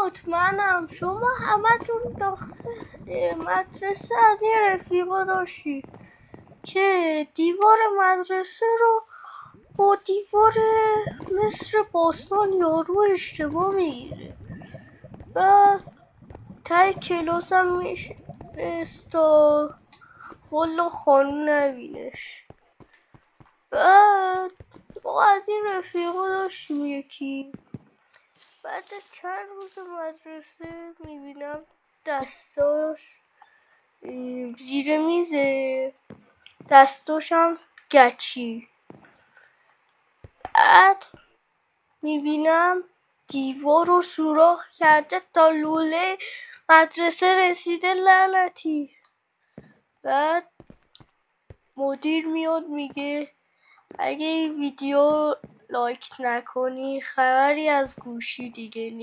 مطمئنم شما همتون داخل مدرسه از این رفیقا داشتی که دیوار مدرسه رو با دیوار مصر باستان یارو اشتباه میگیره. بعد تای کلاس هم تا والا خانون نبینش. بعد ما از این رفیقا داشتیم یکی. بعد چند روز مدرسه میبینم دستاش زیر میزه، دستاش هم گچی. بعد میبینم دیوار رو سوراخ کرده تا لوله مدرسه رسیده لعنتی. بعد مدیر میاد میگه اگه این ویدیو لایک نکنی خبری از گوشی دیگه نیست.